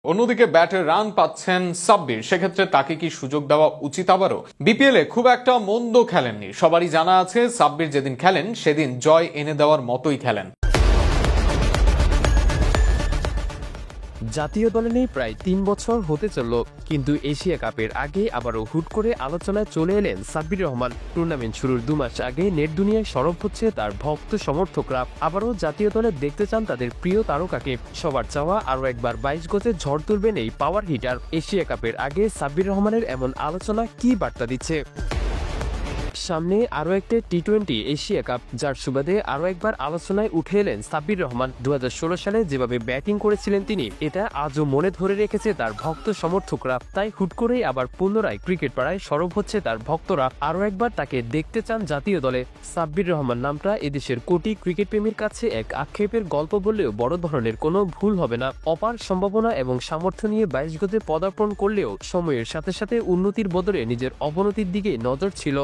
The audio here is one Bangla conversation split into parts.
অন্যদিকে ব্যাটে রান পাচ্ছেন সাব্বির, সেক্ষেত্রে তাকে কি সুযোগ দেওয়া উচিত? আবারও বিপিএল এ খুব একটা মন্দ খেলেননি, সবারই জানা আছে। সাব্বির যেদিন খেলেন সেদিন জয় এনে দেওয়ার মতোই খেলেন। জাতীয় দলে নেই প্রায় ৩ বছর হতে চলল, কিন্তু এশিয়া কাপের আগে আবারও হুট করে আলোচনায় চলে এলেন সাব্বির রহমান। টুর্নামেন্ট শুরুর ২ মাস আগে নেট দুনিয়ায় সরব হচ্ছে তার ভক্ত সমর্থকরা। আবারও জাতীয় দলে দেখতে চান তাদের প্রিয় তারকাকে। সবার চাওয়া আরও একবার ২২ গজে ঝড় তুলবেন এই পাওয়ার হিটার। এশিয়া কাপের আগে সাব্বির রহমানের এমন আলোচনা কি বার্তা দিচ্ছে? সামনে আরও একটা টি-20 এশিয়া কাপ, যার সুবাদে আরও একবার আলোচনায় উঠে এলেন সাব্বির রহমান। ২০১৬ সালে যেভাবে ব্যাটিং করেছিলেন তিনি, এটা আজও মনে ধরে রেখেছে তার ভক্ত সমর্থকরা। তাই হুট করেই আবার পুনরায় ক্রিকেট পাড়ায় সরব হচ্ছে তার ভক্তরা। আরও একবার তাকে দেখতে চান জাতীয় দলে। সাব্বির রহমান নামটা এদেশের কোটি ক্রিকেট প্রেমীর কাছে এক আক্ষেপের গল্প বললেও বড় ধরনের কোনো ভুল হবে না। অপার সম্ভাবনা এবং সামর্থ্য নিয়ে ২২ গজে পদার্পণ করলেও সময়ের সাথে সাথে উন্নতির বদলে নিজের অবনতির দিকে নজর ছিল।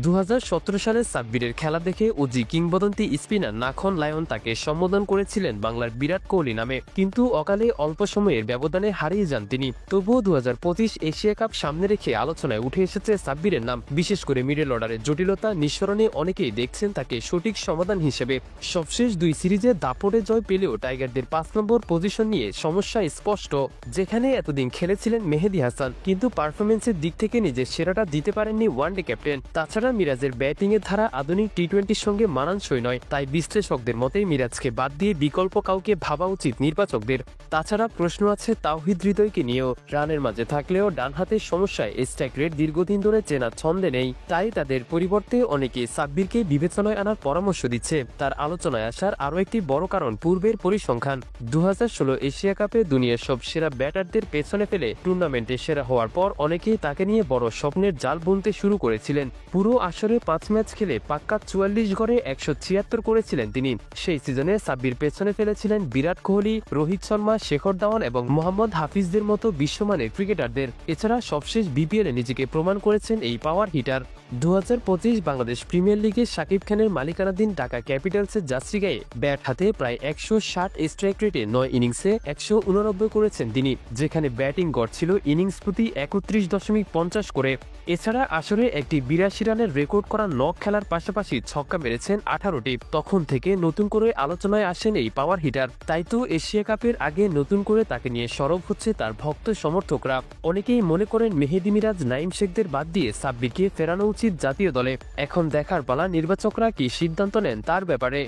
২০১৭ সালে সাব্বিরের খেলা দেখে ওজি কিংবদন্তি স্পিনার নাখন লায়ন তাকে সম্বোধন করেছিলেন বাংলার বিরাট কোহলি নামে, কিন্তু অকালে অল্প সময়ের ব্যবধানে হারিয়ে যান তিনি। তবুও ২০২৫ এশিয়া কাপ সামনে রেখে আলোচনায় উঠে এসেছে সাব্বিরের নাম। বিশেষ করে মিডল অর্ডারের জটিলতা নিঃসরণে অনেকেই দেখছেন তাকে সঠিক সমাধান হিসেবে। সবশেষ ২ সিরিজে দাপটে জয় পেলেও টাইগারদের ৫ নম্বর পজিশন নিয়ে সমস্যা স্পষ্ট। যেখানে এতদিন খেলেছিলেন মেহেদী হাসান, কিন্তু পারফরমেন্সের দিক থেকে নিজের সেরাটা দিতে পারেননি ওয়ানডে ক্যাপ্টেন। তাছাড়া মিরাজের ব্যাটিং এর ধারা আধুনিক টি-20-র সঙ্গে মানানসই নয়। তাই বিশ্লেষকদের মতে মিরাজকে বাদ দিয়ে বিকল্প কাউকে ভাবা উচিত নির্বাচকদের। তাছাড়া প্রশ্ন আছে তাওহিদ হৃদয়কে নিয়েও। রানের মাঝে থাকলেও ডান হাতের সমস্যায় স্ট্রাইক রেট দীর্ঘদিন ধরে চেনা ছন্দে নেই। তাই তাদের পরিবর্তে অনেকে সাব্বিরকে বিবেচনায় আনার পরামর্শ দিচ্ছে। তার আলোচনায় আসার আরও একটি বড় কারণ পূর্বের পরিসংখ্যান। ২০১৬ এশিয়া কাপে দুনিয়ার সব সেরা ব্যাটারদের পেছনে ফেলে টুর্নামেন্টে সেরা হওয়ার পর অনেকেই তাকে নিয়ে বড় স্বপ্নের জাল বুনতে শুরু করেছিলেন। পুরো আসরে ৫ ম্যাচ খেলে পাক্কা ৪৪ গড়ে ১৭৬ করেছিলেন তিনি। সেই সিজনে সাব্বির পেছনে ফেলেছিলেন বিরাট কোহলি, রোহিত শর্মা, শেখর ধাওয়ান এবং মোহাম্মদ হাফিজদের মতো বিশ্বমানের ক্রিকেটারদের। এছাড়া সবশেষ বিপিএলে নিজেকে প্রমাণ করেছেন এই পাওয়ার হিটার। ২০২৫ বাংলাদেশ প্রিমিয়ার লিগে শাকিব খানের মালিকানাধীন ঢাকা ক্যাপিটালসের জার্সি গায়ে ব্যাট হাতে প্রায় ১৬০ স্ট্রাইক রেটে ৯ ইনিংসে ১৮৯ করেছেন তিনি, যেখানে ব্যাটিং গড় ছিল ইনিংস প্রতি ৩১.৫০ করে। এছাড়া আসরে একটি ৮২ রানের রেকর্ড করা নক খেলার পাশাপাশি ছক্কা মেরেছেন ১৮টি। তখন থেকে নতুন করে আলোচনায় আসেন এই পাওয়ার হিটার। তাই তো এশিয়া কাপের আগে নতুন করে তাকে নিয়ে সরব হচ্ছে তার ভক্ত সমর্থকরা। অনেকেই মনে করেন মেহেদী মিরাজ, নাইম শেখদের বাদ দিয়ে সাব্বিরকে ফেরানো উচিত জাতীয় দলে। এখন দেখার পালা নির্বাচকরা কি সিদ্ধান্ত নেন তার ব্যাপারে।